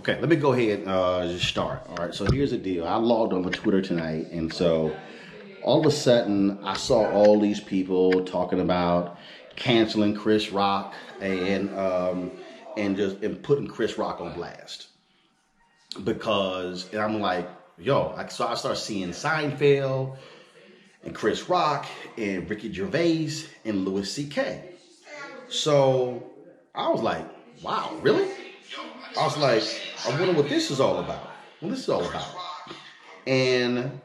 Okay, let me go ahead and just start. All right, so here's the deal. I logged on to Twitter tonight, and so all of a sudden I saw all these people talking about canceling Chris Rock and putting Chris Rock on blast. And I'm like, so I start seeing Seinfeld and Chris Rock and Ricky Gervais and Louis C.K. So I was like, wow, really? I was like, I wonder what this is all about. And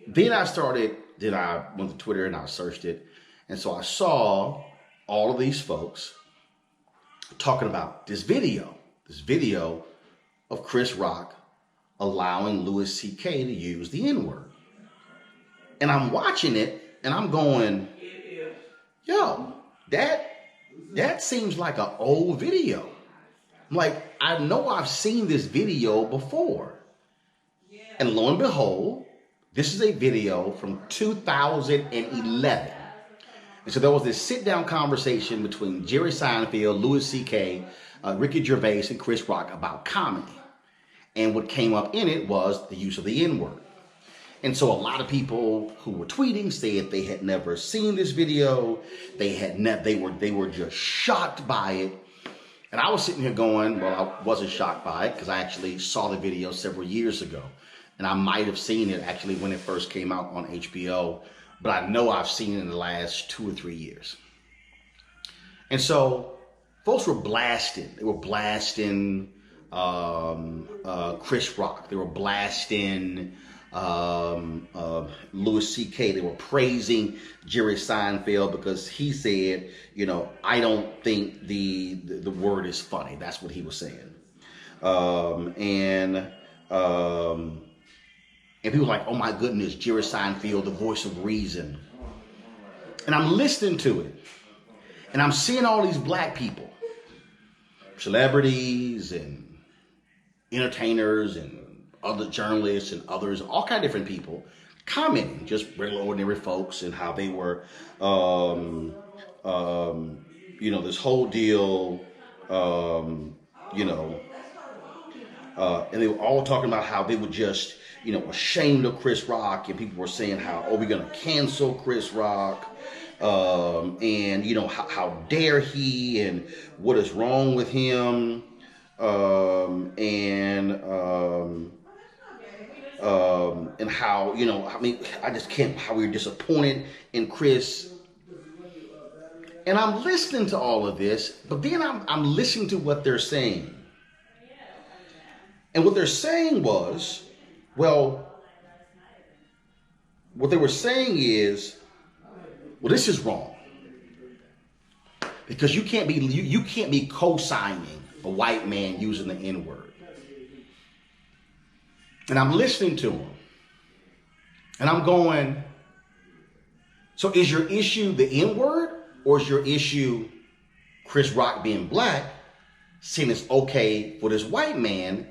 then I went to Twitter and I searched it. And so I saw all of these folks talking about this video of Chris Rock allowing Louis C.K. to use the N-word. And I'm watching it and I'm going, that seems like an old video. I'm like, I know I've seen this video before. And lo and behold, this is a video from 2011. And so there was this sit-down conversation between Jerry Seinfeld, Louis C.K., Ricky Gervais, and Chris Rock about comedy. And what came up in it was the use of the N-word. And so a lot of people who were tweeting said they had never seen this video. They were just shocked by it. And I was sitting here going, well, I wasn't shocked by it because I actually saw the video several years ago. And I might have seen it actually when it first came out on HBO, but I know I've seen it in the last 2 or 3 years. And so folks were blasting. They were blasting Chris Rock. They were blasting Louis C.K. They were praising Jerry Seinfeld because he said, I don't think the word is funny. That's what he was saying. And people were like, oh my goodness, Jerry Seinfeld, the voice of reason. And I'm listening to it. And I'm seeing all these black people, celebrities and entertainers and other journalists and others, all kind of different people commenting, just regular ordinary folks, and how they were, this whole deal, and they were all talking about how they were just, ashamed of Chris Rock, and people were saying how, we're going to cancel Chris Rock, and, how dare he, and what is wrong with him, and how, I just can't, how we were disappointed in Chris. And I'm listening to all of this, but then I'm listening to what they're saying. And what they're saying was, what they were saying is, this is wrong. Because you can't be co-signing a white man using the N-word. And I'm listening to him. And I'm going, so is your issue the N-word? Or is your issue Chris Rock being black, saying it's okay for this white man,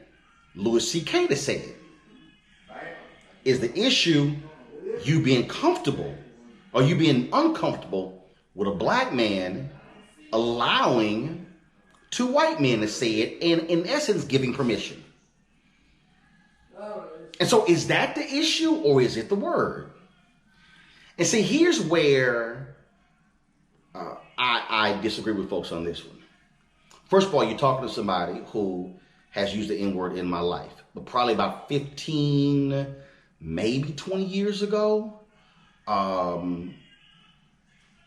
Louis C.K., to say it? Is the issue you being comfortable or you being uncomfortable with a black man allowing 2 white men to say it and in essence giving permission? And so is that the issue or is it the word? And see, here's where I disagree with folks on this one. First of all, you're talking to somebody who has used the N-word in my life, but probably about 15, maybe 20 years ago,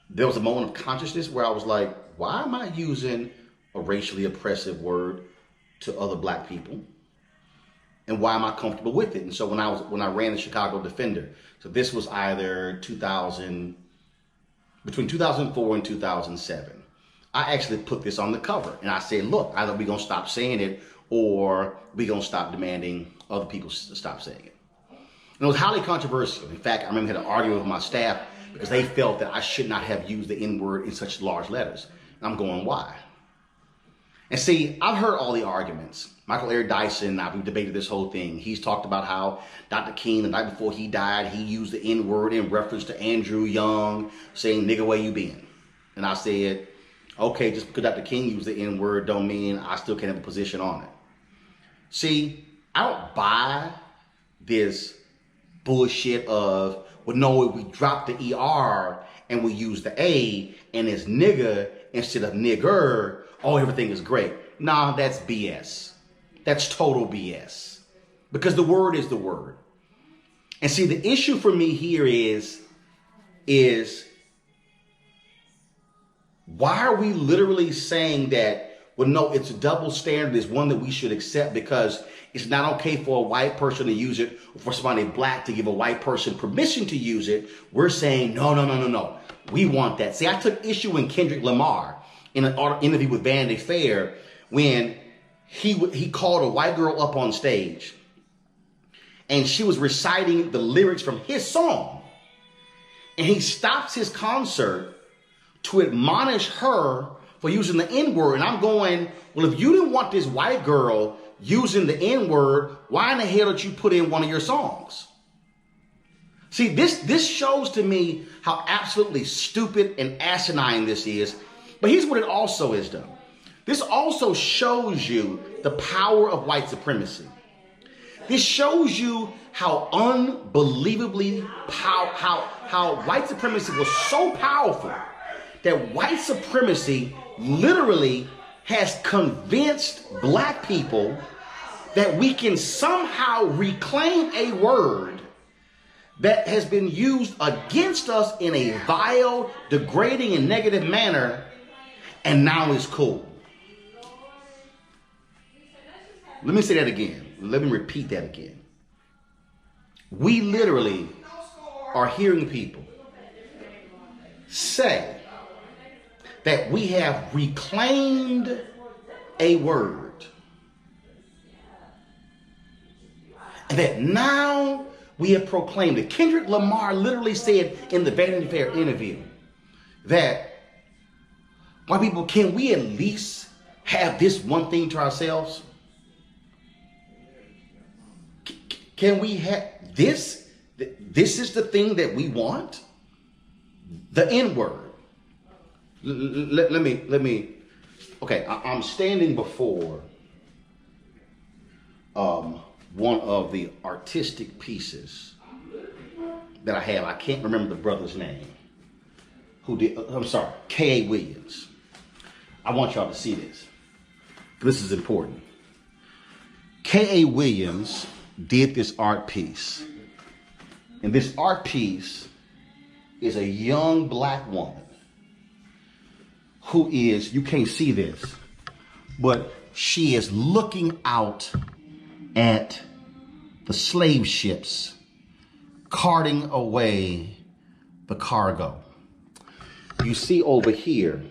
there was a moment of consciousness where I was like, why am I using a racially oppressive word to other black people? And why am I comfortable with it? And so when I ran the Chicago Defender, so this was either between 2004 and 2007, I actually put this on the cover and I said, look, either we're going to stop saying it or we're going to stop demanding other people stop saying it. And it was highly controversial. In fact, I remember I had an argument with my staff because they felt that I should not have used the N-word in such large letters. And I'm going, why? And see, I've heard all the arguments. Michael Eric Dyson, we've debated this whole thing. He's talked about how Dr. King, the night before he died, he used the N-word in reference to Andrew Young, saying, nigga, where you been? And I said, okay, just because Dr. King used the N-word don't mean I still can't have a position on it. See, I don't buy this bullshit of, well, no, if we drop the ER and we use the A and it's nigga instead of nigger, oh, everything is great. Nah, that's BS. That's total BS. Because the word is the word. And see, the issue for me here is why are we literally saying that, well, no, it's a double standard, it's one that we should accept because it's not okay for a white person to use it or for somebody black to give a white person permission to use it. We're saying, no. We want that. See, I took issue in Kendrick Lamar in an interview with Vanity Fair when he called a white girl up on stage and she was reciting the lyrics from his song. And he stops his concert to admonish her for using the N-word. And I'm going, well, if you didn't want this white girl using the N-word, why in the hell did you put in one of your songs? See, this shows to me how absolutely stupid and asinine this is. But here's what it also is, though. This also shows you the power of white supremacy. This shows you how unbelievably how white supremacy was so powerful that white supremacy literally has convinced black people that we can somehow reclaim a word that has been used against us in a vile, degrading, and negative manner, and now it's cool. Let me say that again. Let me repeat that again. We literally are hearing people say that we have reclaimed a word and that now we have proclaimed it. Kendrick Lamar literally said in the Vanity Fair interview that white people, can we at least have this one thing to ourselves? Can we have this? This is the thing that we want? The N-word. Let me. Okay, I'm standing before one of the artistic pieces that I have. I can't remember the brother's name. Who did? I'm sorry, K.A. Williams. I want y'all to see this. This is important. K.A. Williams did this art piece. And this art piece is a young black woman who is, you can't see this, but she is looking out at the slave ships carting away the cargo. You see over here,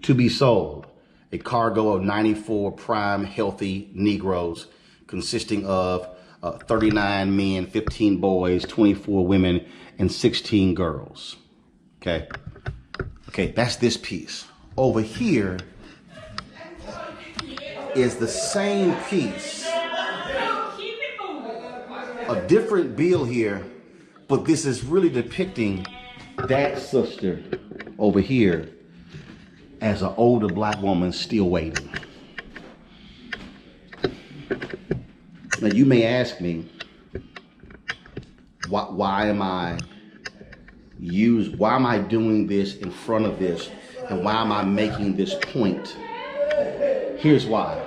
to be sold, a cargo of 94 prime healthy Negroes consisting of 39 men, 15 boys, 24 women, and 16 girls. Okay, that's this piece. Over here is the same piece. A different bill here, but this is really depicting that sister over here as an older black woman still waiting. Now you may ask me, why am I doing this in front of this, and why am I making this point? Here's why.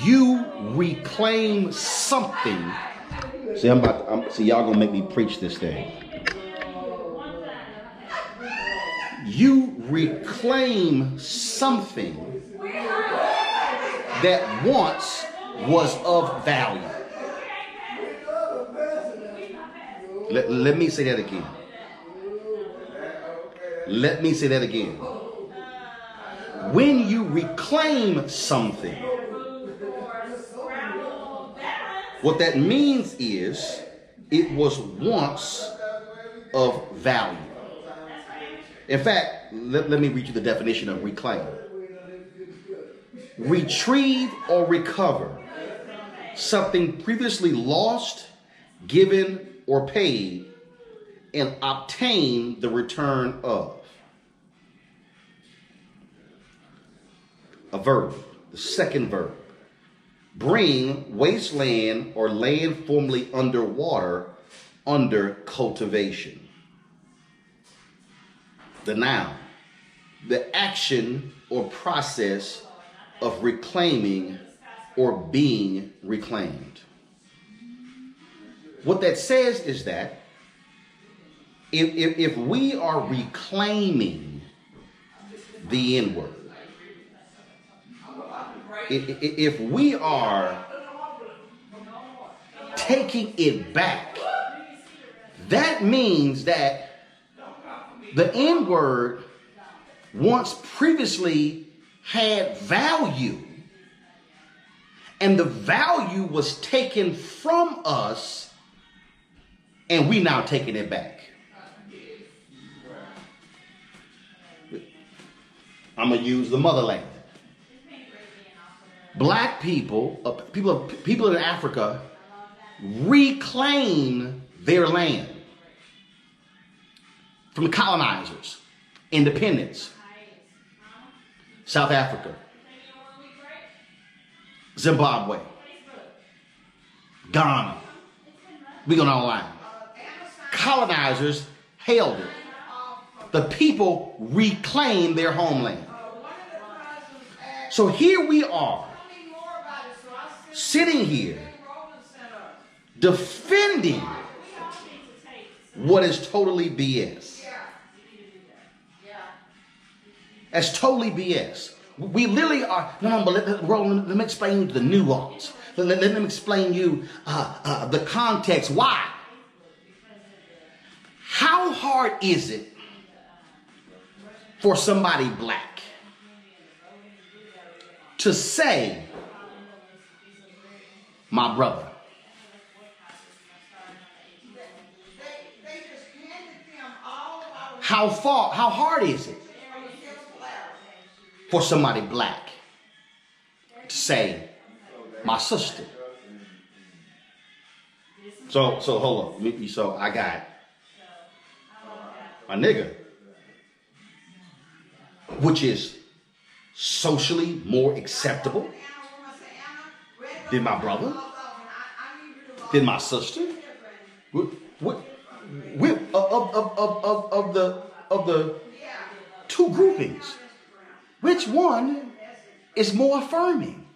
You reclaim something. See, y'all gonna make me preach this thing. You reclaim something that once was of value. Let me say that again. Let me say that again. When you reclaim something, what that means is it was once of value. In fact, let me read you the definition of reclaim. Retrieve or recover something previously lost, given, or paid, and obtain the return of. A verb, the second verb. Bring wasteland or land formerly underwater under cultivation. The noun, the action or process of reclaiming or being reclaimed. What that says is that if we are reclaiming the N-word, if we are taking it back, that means that the N-word once previously had value, and the value was taken from us, and we now taking it back. I'm going to use the motherland. Black people, people in Africa, reclaim their land from colonizers, independence. South Africa, Zimbabwe, Ghana. We go online. Colonizers held it. The people reclaimed their homeland. So here we are, sitting here, defending what is totally BS. That's totally BS. We literally are. No, but Roland, let me explain you the nuance. Let me explain you the context. Why? How hard is it for somebody black to say, my brother? How hard is it for somebody black to say, my sister? So hold on. So I got my nigga, which is socially more acceptable than my brother, than my sister. Of the two groupings, which one is more affirming?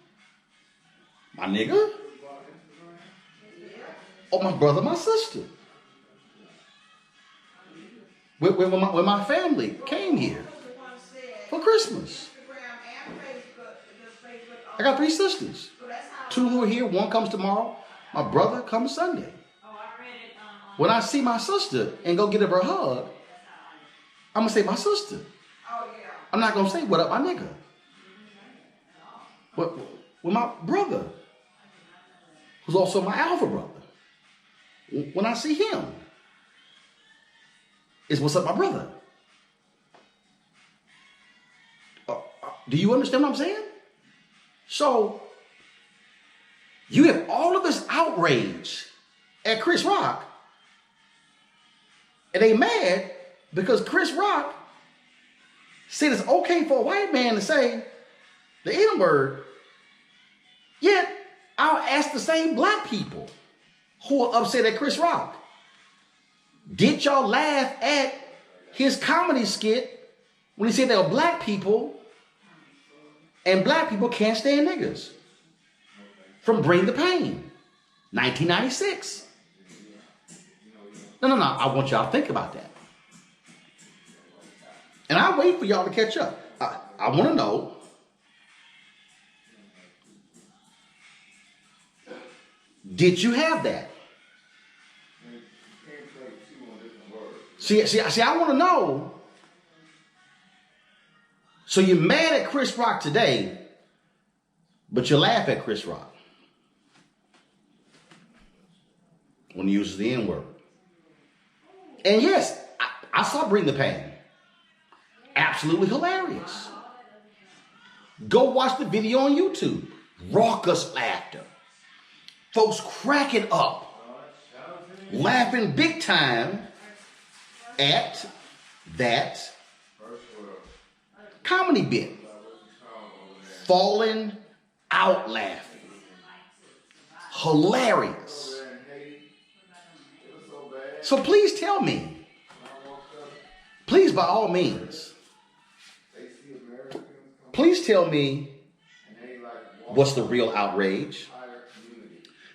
My nigga, or my brother, my sister? When my family came here for Christmas, I got 3 sisters. 2 who are here, 1 comes tomorrow. My brother comes Sunday. When I see my sister and go give her a hug, I'm going to say my sister. I'm not going to say what up my nigga. With my brother, who's also my alpha brother, when I see him, is what's up my brother. Do you understand what I'm saying? So, you have all of this outrage at Chris Rock, and they mad because Chris Rock said it's okay for a white man to say the N-word, yet I'll ask the same black people who are upset at Chris Rock. Did y'all laugh at his comedy skit when he said there were black people and black people can't stand niggas? From Bring the Pain, 1996. No. I want y'all to think about that. And I'll wait for y'all to catch up. I want to know, did you have that? See, I want to know. So you're mad at Chris Rock today, but you laugh at Chris Rock when he uses the N-word. And yes, I saw Bring the Pain. Absolutely hilarious. Go watch the video on YouTube. Raucous laughter. Folks cracking up. Laughing big time at that comedy bit. Falling out laughing. Hilarious. So please tell me, please by all means, please tell me what's the real outrage.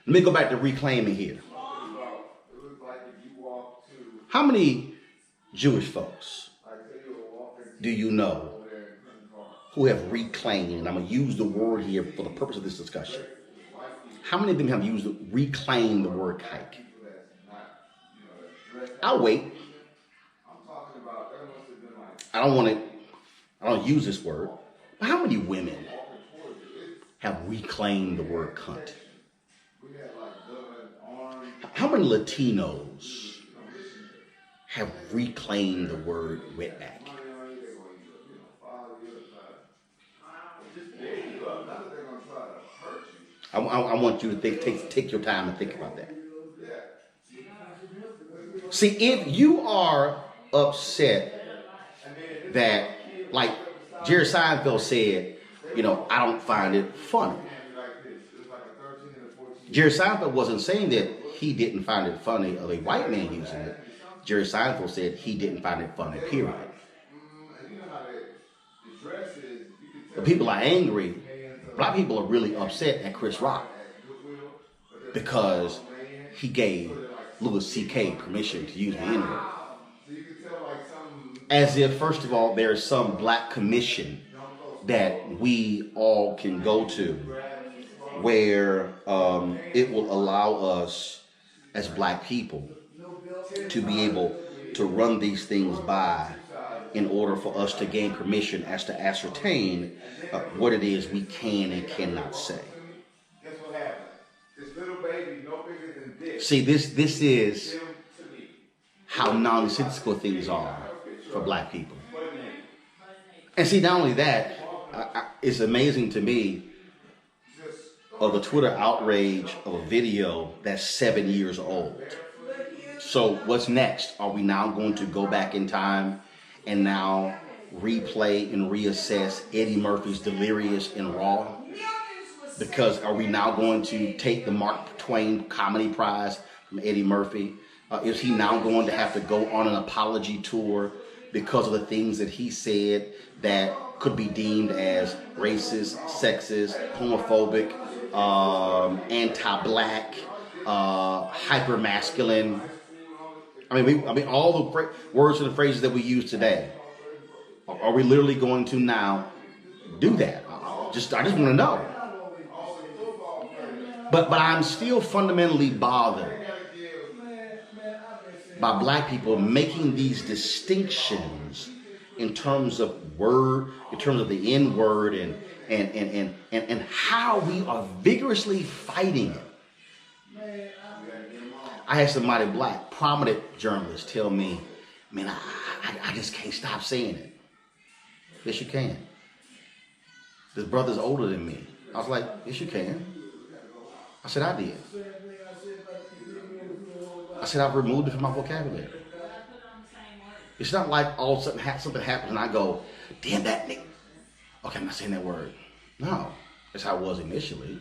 Let me go back to reclaiming here. How many Jewish folks do you know who have reclaimed, and I'm going to use the word here for the purpose of this discussion. How many of them have reclaimed the word kike? I'll wait. I don't use this word. But how many women have reclaimed the word cunt? How many Latinos have reclaimed the word wetback? I want you to take your time and think about that. See, if you are upset that, like Jerry Seinfeld said, I don't find it funny. Jerry Seinfeld wasn't saying that he didn't find it funny of a white man using it. Jerry Seinfeld said he didn't find it funny, period. But people are angry. Black people are really upset at Chris Rock because he gave Louis C.K. permission to use the N-word. As if, first of all, there is some black commission that we all can go to where it will allow us as black people to be able to run these things by in order for us to gain permission as to ascertain what it is we can and cannot say. See, this is how nonsensical things are for black people. And see, not only that, it's amazing to me of the Twitter outrage of a video that's 7 years old. So what's next? Are we now going to go back in time and now replay and reassess Eddie Murphy's Delirious and Raw? Because are we now going to take the Mark Twain Comedy Prize from Eddie Murphy? Is he now going to have to go on an apology tour because of the things that he said that could be deemed as racist, sexist, homophobic, anti-black, hyper-masculine? I mean, all the words and the phrases that we use today. Are we literally going to now do that? I just want to know. But I'm still fundamentally bothered by black people making these distinctions in terms of the N-word and how we are vigorously fighting it. I had somebody black, prominent journalist, tell me, man, I just can't stop saying it. Yes, you can. This brother's older than me. I was like, yes, you can. I said, I did. I said, I've removed it from my vocabulary. It's not like all of a sudden something happens and I go, damn that nigga. Okay, I'm not saying that word. No, that's how it was initially.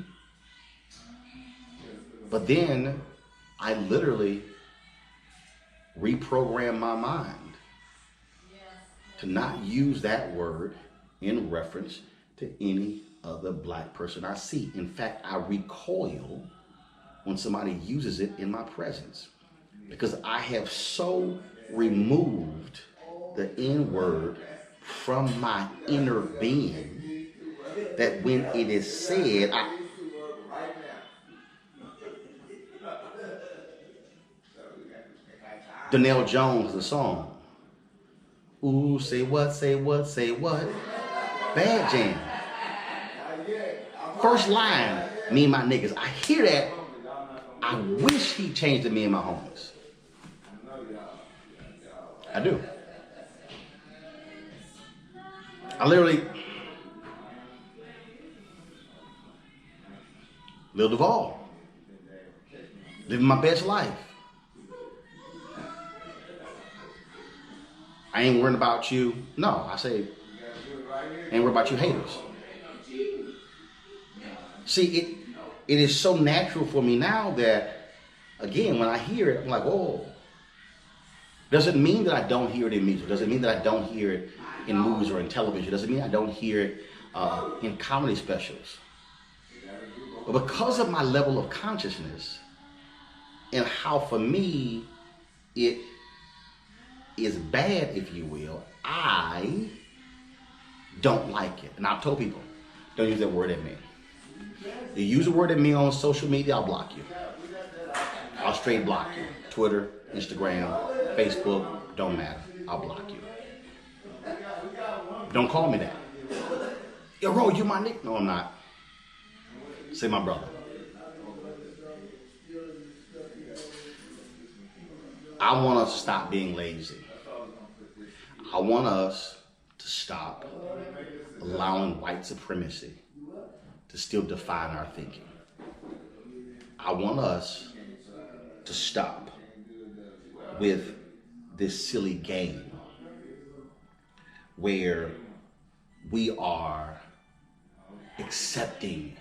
But then I literally reprogrammed my mind to not use that word in reference to any other black person I see. In fact, I recoil when somebody uses it in my presence because I have so removed the N-word from my inner being that when it is said, Donnell Jones, the song. Ooh, say what, say what, say what. Bad Jam. First line, me and my niggas. I hear that. I wish he changed to me and my homies. I do. I literally, Lil Duval, living my best life. I ain't worrying about you. No, I say, ain't worried about you haters. See, it is so natural for me now that, again, when I hear it, I'm like, whoa. Doesn't mean that I don't hear it in music. Doesn't mean that I don't hear it in movies or in television. Doesn't mean I don't hear it in comedy specials. But because of my level of consciousness and how, for me, it is bad, if you will, I don't like it. And I've told people, don't use that word at me. You use the word at me on social media, I'll block you. I'll straight block you. Twitter, Instagram, Facebook, don't matter. I'll block you. Don't call me that. Yo, Ro, you my nick? No, I'm not. Say my brother. I want us to stop being lazy. I want us to stop allowing white supremacy to still define our thinking. I want us to stop with this silly game where we are accepting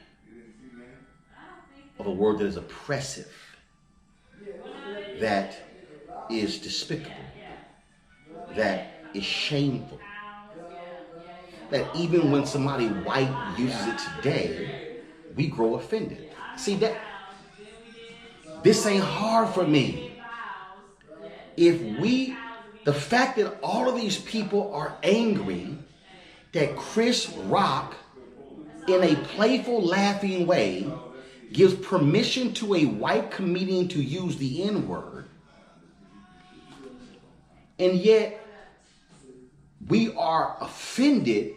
of a word that is oppressive, that is despicable, that is shameful, that even when somebody white uses it today, we grow offended. See, that this ain't hard for me. The fact that all of these people are angry that Chris Rock, in a playful, laughing way, gives permission to a white comedian to use the N-word, and yet we are offended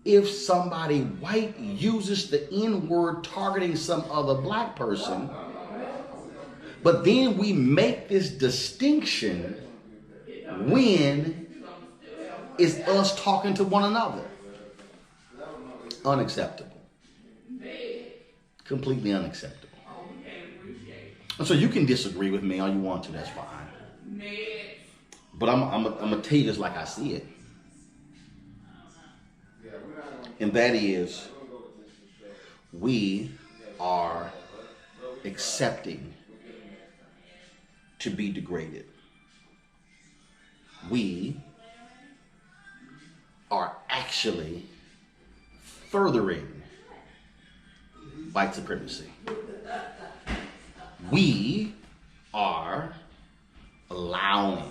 if somebody white uses the N-word targeting some other black person, but then we make this distinction when it's us talking to one another. Unacceptable. Completely unacceptable. And so you can disagree with me all you want to, that's fine. But I'm going to tell you this like I see it. And that is, we are accepting to be degraded. We are actually furthering white supremacy. We are allowing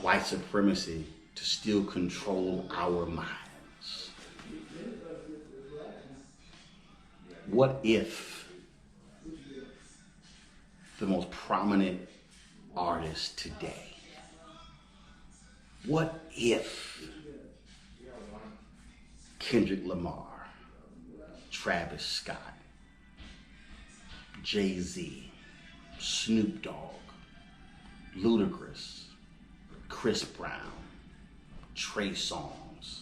white supremacy to still control our minds. What if the most prominent artist today, what if Kendrick Lamar, Travis Scott, Jay-Z, Snoop Dogg, Ludacris, Chris Brown, Trey Songz,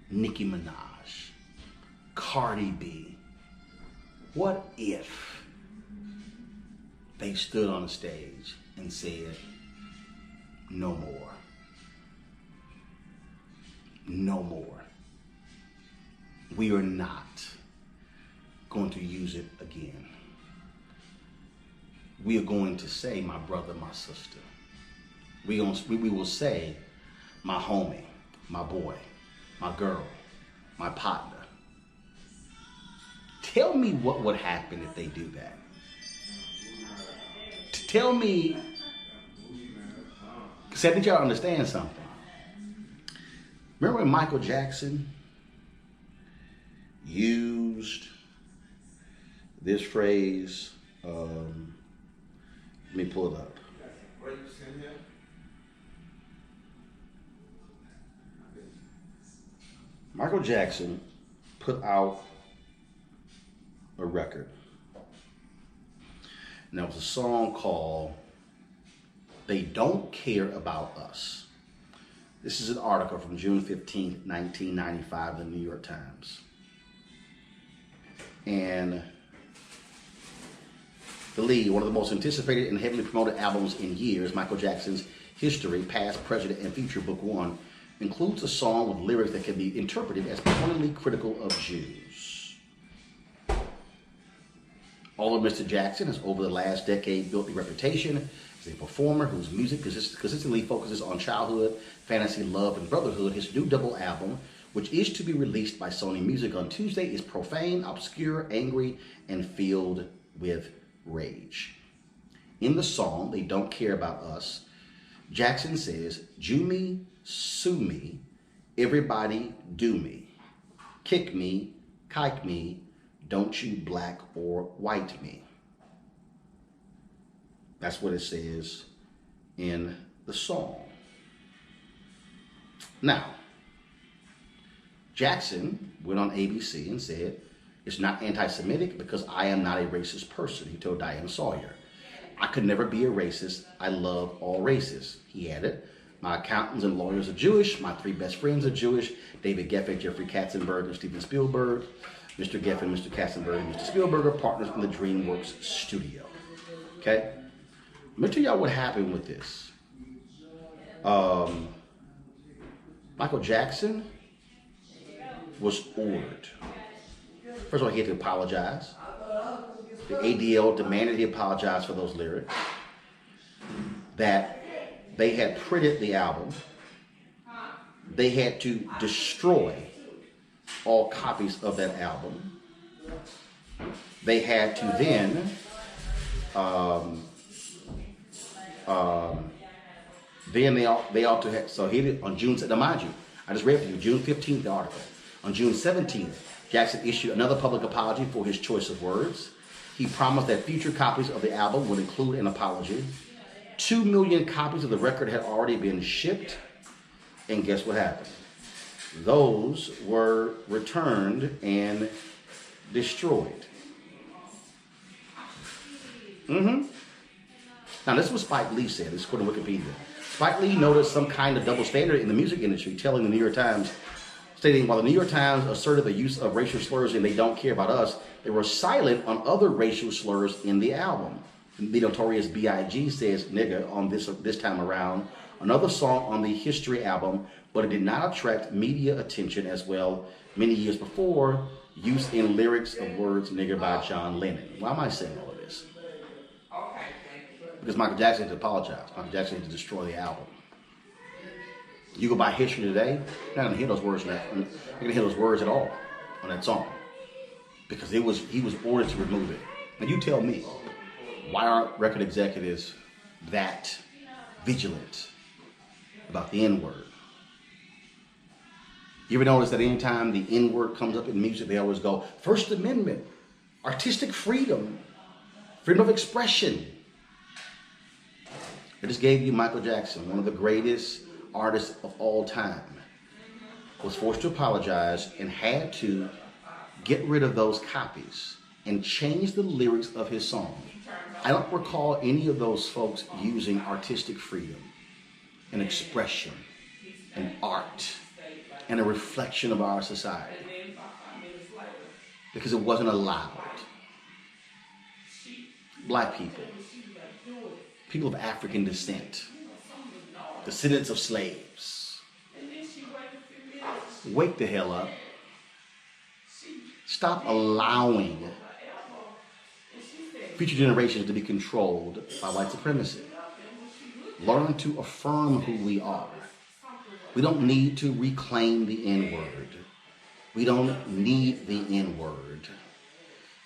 Nicki Minaj, Cardi B, what if they stood on the stage and said, no more. No more. We are not going to use it again. we are going to say my brother, my sister. We will say my homie, my boy, my girl, my partner. Tell me what would happen if they do that. Tell me, because I need y'all to understand something. Remember when Michael Jackson used this phrase? Let me pull it up. Michael Jackson put out a record. And there was a song called They Don't Care About Us. This is an article from June 15th, 1995 in the New York Times. And the lead, one of the most anticipated and heavily promoted albums in years, Michael Jackson's History, Past, Present, and Future, Book 1, includes a song with lyrics that can be interpreted as pointedly critical of Jews. Although Mr. Jackson has over the last decade built a reputation as a performer whose music consistently focuses on childhood, fantasy, love, and brotherhood, his new double album, which is to be released by Sony Music on Tuesday, is profane, obscure, angry, and filled with rage. In the song, They Don't Care About Us, Jackson says, Jew me, sue me, everybody do me, kick me, kike me, don't you black or white me. That's what it says in the song. Now, Jackson went on ABC and said, it's not anti-Semitic because I am not a racist person, he told Diane Sawyer. I could never be a racist. I love all races. He added, my accountants and lawyers are Jewish. My 3 best friends are Jewish. David Geffen, Jeffrey Katzenberg, and Steven Spielberg. Mr. Geffen, Mr. Katzenberg, and Mr. Spielberg are partners in the DreamWorks studio. Okay? Let me tell y'all what happened with this. Michael Jackson was ordered. First of all, he had to apologize. The ADL demanded he apologize for those lyrics. That they had printed the album. They had to destroy all copies of that album. They had to then they ought to have, so he did on June, now mind you, I just read for you, June 15th, the article. On June 17th, Jackson issued another public apology for his choice of words. He promised that future copies of the album would include an apology. 2 million copies of the record had already been shipped. And guess what happened? Those were returned and destroyed. Now, this is what Spike Lee said. This is according to Wikipedia. Spike Lee noticed some kind of double standard in the music industry, telling the New York Times, stating, while the New York Times asserted the use of racial slurs and They Don't Care About Us, they were silent on other racial slurs in the album. The notorious B.I.G. says nigga on this time around, another song on the History album, but it did not attract media attention as well many years before, use in lyrics of words nigger by John Lennon. Why am I saying all of this? Because Michael Jackson had to apologize. Michael Jackson had to destroy the album. You go by History today, you're not going to hear those words. You're not going to hear those words at all on that song. Because he was ordered to remove it. Now you tell me, why aren't record executives that vigilant about the N-word? You ever notice that anytime the N-word comes up in music, they always go, First Amendment, artistic freedom, freedom of expression. I just gave you Michael Jackson, one of the greatest artists of all time, was forced to apologize and had to get rid of those copies and change the lyrics of his song. I don't recall any of those folks using artistic freedom and expression and art and a reflection of our society because it wasn't allowed. Black people, people of African descent, descendants of slaves, wake the hell up. Stop allowing future generations to be controlled by white supremacy. Learn to affirm who we are. We don't need to reclaim the N-word. We don't need the N-word.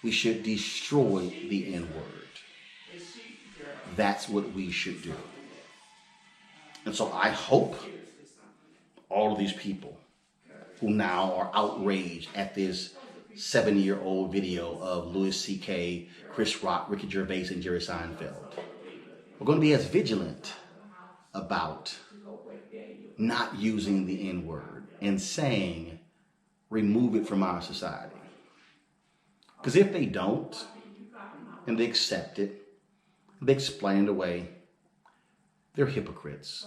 We should destroy the N-word. That's what we should do. And so I hope all of these people who now are outraged at this 7-year-old video of Louis C.K., Chris Rock, Ricky Gervais, and Jerry Seinfeld, we're going to be as vigilant about not using the N-word and saying, remove it from our society. Because if they don't, and they accept it, they explain it away, they're hypocrites.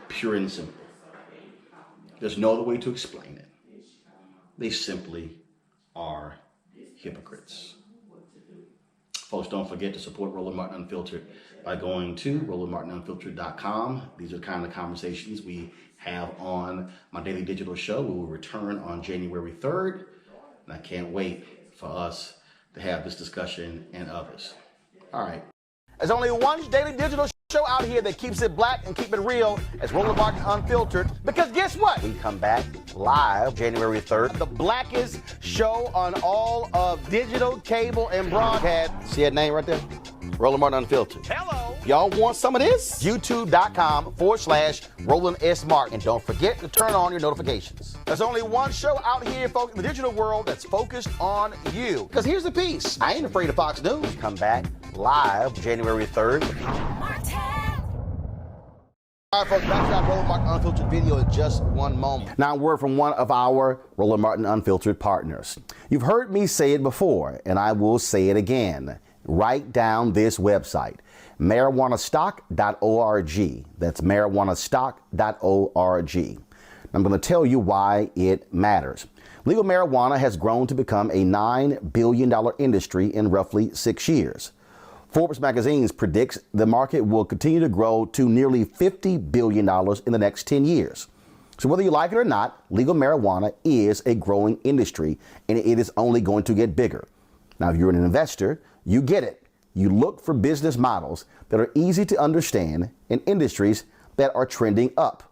Pure and simple. There's no other way to explain it. They simply are hypocrites. Folks, don't forget to support Roland Martin Unfiltered by going to RolandMartinUnfiltered.com. These are the kind of conversations we have on my daily digital show. We will return on January 3rd, and I can't wait for us to have this discussion and others. All right. There's only one daily digital show out here that keeps it black and keep it real as Roland Martin Unfiltered. Because guess what? We come back live January 3rd. The blackest show on all of digital, cable, and broadcast. See that name right there? Roland Martin Unfiltered. Hello. Y'all want some of this? YouTube.com/Roland S. Martin. And don't forget to turn on your notifications. There's only one show out here, folks, in the digital world that's focused on you. Because here's the piece. I ain't afraid of Fox News. Come back live January 3rd. All right, folks, back to our Roland Martin Unfiltered video in just one moment. Now, a word from one of our Roland Martin Unfiltered partners. You've heard me say it before, and I will say it again. Write down this website, marijuanastock.org. That's marijuanastock.org. I'm going to tell you why it matters. Legal marijuana has grown to become a $9 billion industry in roughly 6 years. Forbes magazine predicts the market will continue to grow to nearly $50 billion in the next 10 years. So whether you like it or not, legal marijuana is a growing industry, and it is only going to get bigger. Now, if you're an investor, you get it. You look for business models that are easy to understand in industries that are trending up.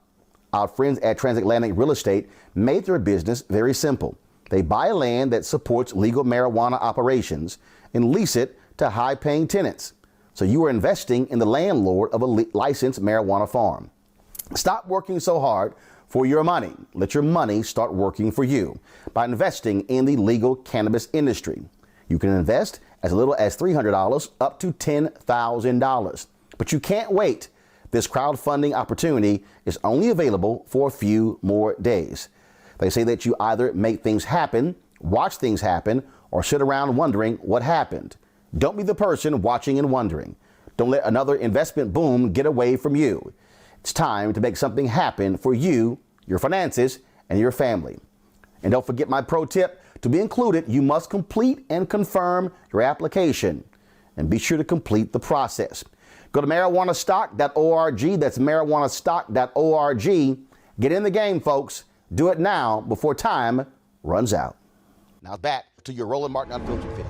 Our friends at Transatlantic Real Estate made their business very simple. They buy land that supports legal marijuana operations and lease it to high-paying tenants. So you are investing in the landlord of a licensed marijuana farm. Stop working so hard for your money. Let your money start working for you by investing in the legal cannabis industry. You can invest as little as $300 up to $10,000. But you can't wait. This crowdfunding opportunity is only available for a few more days. They say that you either make things happen, watch things happen, or sit around wondering what happened. Don't be the person watching and wondering. Don't let another investment boom get away from you. It's time to make something happen for you, your finances, and your family. And don't forget my pro tip. To be included, you must complete and confirm your application. And be sure to complete the process. Go to marijuanastock.org. That's marijuanastock.org. Get in the game, folks. Do it now before time runs out. Now back to your Roland Martin Unfiltered video.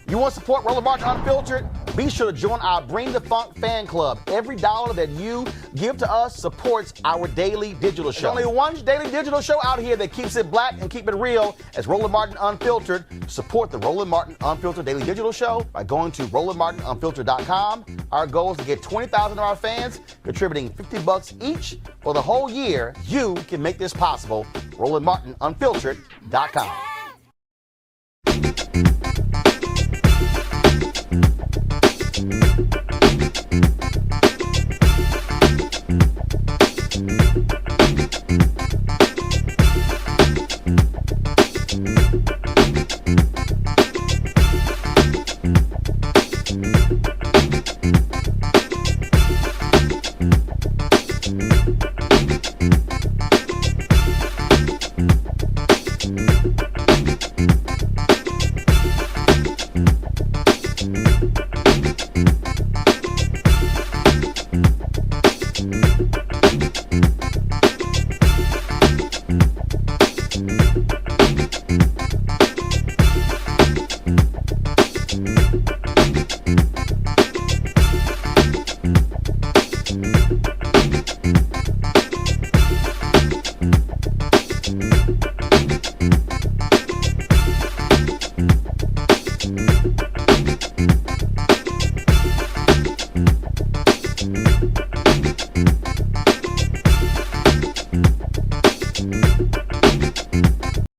You want to support Roland Martin Unfiltered? Be sure to join our Bring the Funk fan club. Every dollar that you give to us supports our daily digital show. There's only one daily digital show out here that keeps it black and keep it real as Roland Martin Unfiltered. Support the Roland Martin Unfiltered daily digital show by going to RolandMartinUnfiltered.com. Our goal is to get 20,000 of our fans contributing $50 each for the whole year. You can make this possible. RolandMartinUnfiltered.com.